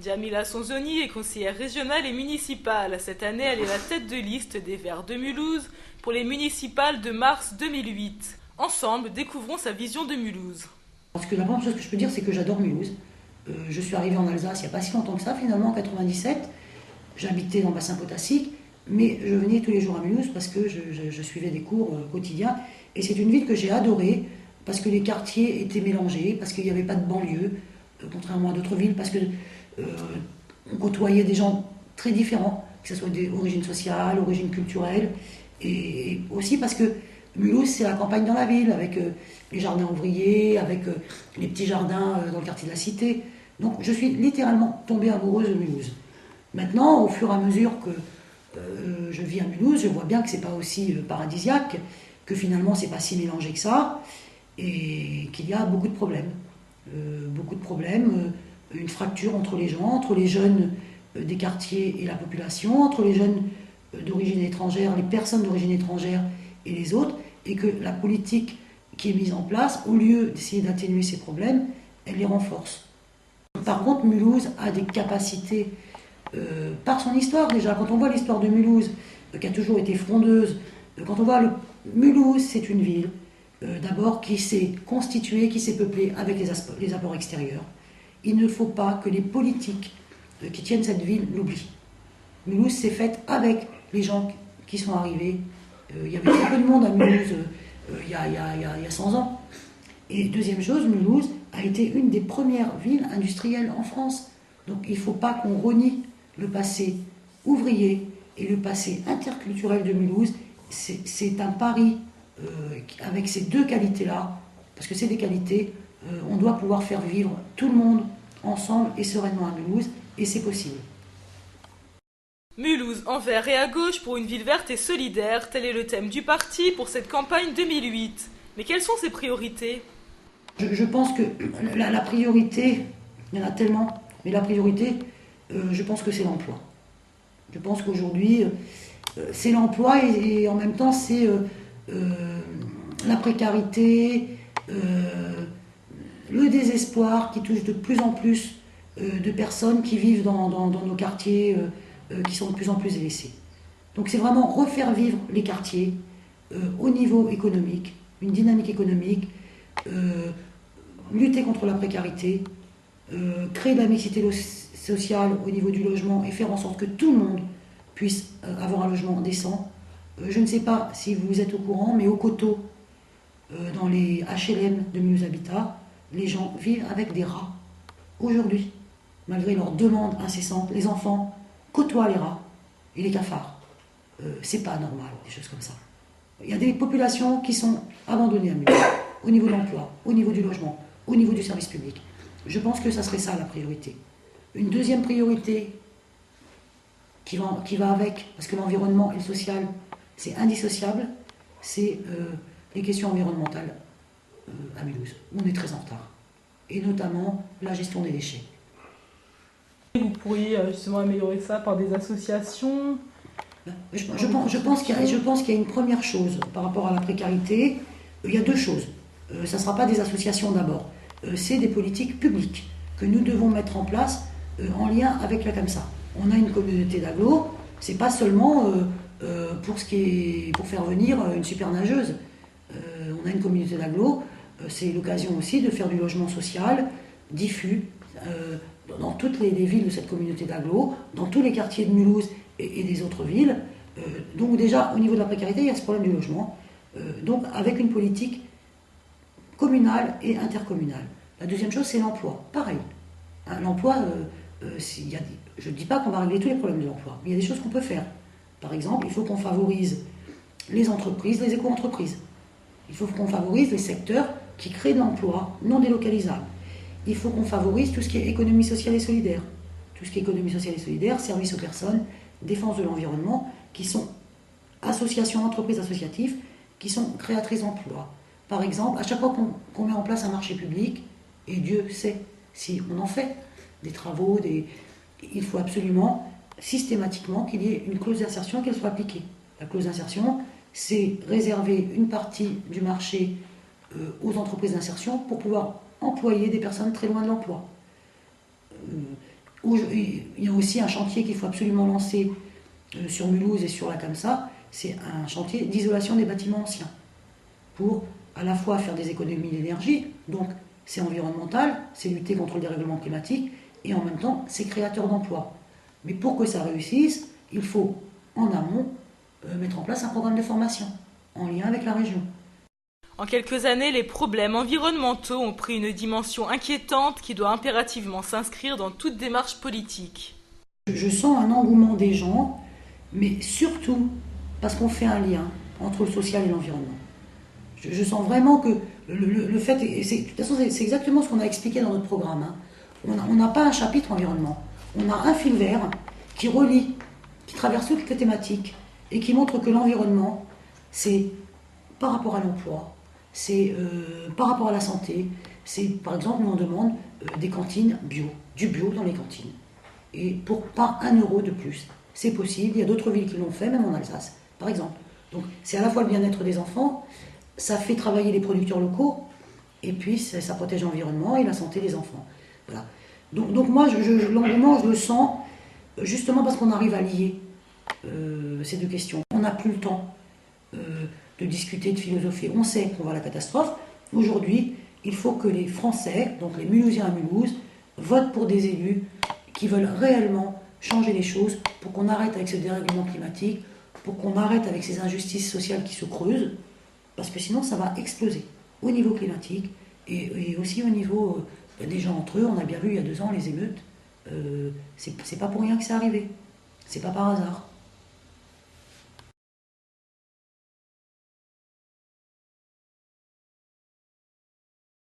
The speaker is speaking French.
Djamila Sonzoni est conseillère régionale et municipale. Cette année, elle est la tête de liste des Verts de Mulhouse pour les municipales de mars 2008. Ensemble, découvrons sa vision de Mulhouse. Parce que la première chose que je peux dire, c'est que j'adore Mulhouse. Je suis arrivée en Alsace il n'y a pas si longtemps que ça, finalement, en 97. J'habitais dans le bassin potassique, mais je venais tous les jours à Mulhouse parce que je suivais des cours quotidiens. Et c'est une ville que j'ai adorée parce que les quartiers étaient mélangés, parce qu'il n'y avait pas de banlieue, contrairement à d'autres villes, parce que on côtoyait des gens très différents, que ce soit d'origine sociale, origine culturelle, et aussi parce que Mulhouse, c'est la campagne dans la ville, avec les jardins ouvriers, avec les petits jardins dans le quartier de la Cité. Donc je suis littéralement tombée amoureuse de Mulhouse. Maintenant, au fur et à mesure que je vis à Mulhouse, je vois bien que c'est pas aussi paradisiaque, que finalement c'est pas si mélangé que ça, et qu'il y a beaucoup de problèmes. Une fracture entre les gens, entre les jeunes des quartiers et la population, entre les jeunes d'origine étrangère, les personnes d'origine étrangère et les autres, et que la politique qui est mise en place, au lieu d'essayer d'atténuer ces problèmes, elle les renforce. Par contre, Mulhouse a des capacités, par son histoire déjà. Quand on voit l'histoire de Mulhouse, qui a toujours été frondeuse, quand on voit Mulhouse, c'est une ville, d'abord, qui s'est constituée, qui s'est peuplée avec les apports extérieurs. Il ne faut pas que les politiques qui tiennent cette ville l'oublient. Mulhouse s'est faite avec les gens qui sont arrivés. Il y avait très peu de monde à Mulhouse il y a 100 ans. Et deuxième chose, Mulhouse a été une des premières villes industrielles en France. Donc il ne faut pas qu'on renie le passé ouvrier et le passé interculturel de Mulhouse. C'est un pari avec ces deux qualités-là, parce que c'est des qualités, on doit pouvoir faire vivre tout le monde ensemble et sereinement à Mulhouse, et c'est possible. Mulhouse en vert et à gauche pour une ville verte et solidaire, tel est le thème du parti pour cette campagne 2008. Mais quelles sont ses priorités ? Je pense que la priorité, il y en a tellement, mais la priorité, je pense que c'est l'emploi. Je pense qu'aujourd'hui, c'est l'emploi et en même temps, c'est la précarité, le désespoir qui touche de plus en plus de personnes qui vivent dans nos quartiers qui sont de plus en plus délaissés. Donc c'est vraiment refaire vivre les quartiers au niveau économique, une dynamique économique, lutter contre la précarité, créer de la mixité sociale au niveau du logement et faire en sorte que tout le monde puisse avoir un logement décent. Je ne sais pas si vous êtes au courant, mais au Coteau, dans les HLM de Mulhouse Habitat, les gens vivent avec des rats. Aujourd'hui, malgré leurs demandes incessantes, les enfants côtoient les rats et les cafards. C'est pas normal, des choses comme ça. Il y a des populations qui sont abandonnées à Mulhouse, au niveau de l'emploi, au niveau du logement, au niveau du service public. Je pense que ça serait ça la priorité. Une deuxième priorité qui va avec, parce que l'environnement et le social, c'est indissociable, c'est les questions environnementales à Mulhouse. On est très en retard. Et notamment la gestion des déchets. Vous pourriez justement améliorer ça par des associations. Je pense qu'il y a une première chose par rapport à la précarité. Il y a deux choses. Ça ne sera pas des associations d'abord. C'est des politiques publiques que nous devons mettre en place en lien avec la CAMSA. On a une communauté d'agglo, c'est pas seulement pour faire venir une super nageuse. On a une communauté d'agglo, c'est l'occasion aussi de faire du logement social diffus dans toutes les villes de cette communauté d'agglo, dans tous les quartiers de Mulhouse et des autres villes. Donc déjà, au niveau de la précarité, il y a ce problème du logement. Donc avec une politique communale et intercommunale. La deuxième chose, c'est l'emploi. Pareil. Hein, l'emploi, je ne dis pas qu'on va régler tous les problèmes de l'emploi, mais il y a des choses qu'on peut faire. Par exemple, il faut qu'on favorise les entreprises, les éco-entreprises. Il faut qu'on favorise les secteurs qui créent de l'emploi non délocalisable. Il faut qu'on favorise tout ce qui est économie sociale et solidaire. Tout ce qui est économie sociale et solidaire, service aux personnes, défense de l'environnement, qui sont associations, entreprises associatives, qui sont créatrices d'emplois. Par exemple, à chaque fois qu'on met en place un marché public, et Dieu sait si on en fait des travaux, il faut absolument, systématiquement, qu'il y ait une clause d'insertion qu'elle soit appliquée. La clause d'insertion, c'est réserver une partie du marché aux entreprises d'insertion pour pouvoir employer des personnes très loin de l'emploi. il y a aussi un chantier qu'il faut absolument lancer sur Mulhouse et sur la CAMSA, c'est un chantier d'isolation des bâtiments anciens, pour à la fois faire des économies d'énergie, donc c'est environnemental, c'est lutter contre le dérèglement climatique, et en même temps c'est créateur d'emplois. Mais pour que ça réussisse, il faut en amont mettre en place un programme de formation, en lien avec la région. En quelques années, les problèmes environnementaux ont pris une dimension inquiétante qui doit impérativement s'inscrire dans toute démarche politique. Je sens un engouement des gens, mais surtout parce qu'on fait un lien entre le social et l'environnement. Je sens vraiment que le fait, de toute façon c'est exactement ce qu'on a expliqué dans notre programme, hein. On n'a pas un chapitre environnement, on a un fil vert qui relie, qui traverse toutes les thématiques et qui montre que l'environnement, c'est par rapport à l'emploi, c'est par rapport à la santé, c'est par exemple nous on demande des cantines bio, du bio dans les cantines, et pour pas 1 euro de plus. C'est possible, il y a d'autres villes qui l'ont fait, même en Alsace par exemple. Donc c'est à la fois le bien-être des enfants, ça fait travailler les producteurs locaux, et puis ça protège l'environnement et la santé des enfants. Voilà. Donc moi, l'engouement, je le sens, justement parce qu'on arrive à lier ces deux questions. On n'a plus le temps de discuter, de philosopher. On sait qu'on va à la catastrophe. Aujourd'hui, il faut que les Français, donc les Mulhousiens à Mulhouse, votent pour des élus qui veulent réellement changer les choses pour qu'on arrête avec ce dérèglement climatique, pour qu'on arrête avec ces injustices sociales qui se creusent, parce que sinon ça va exploser au niveau climatique et aussi au niveau des gens entre eux. On a bien vu il y a 2 ans les émeutes, c'est pas pour rien que c'est arrivé, c'est pas par hasard.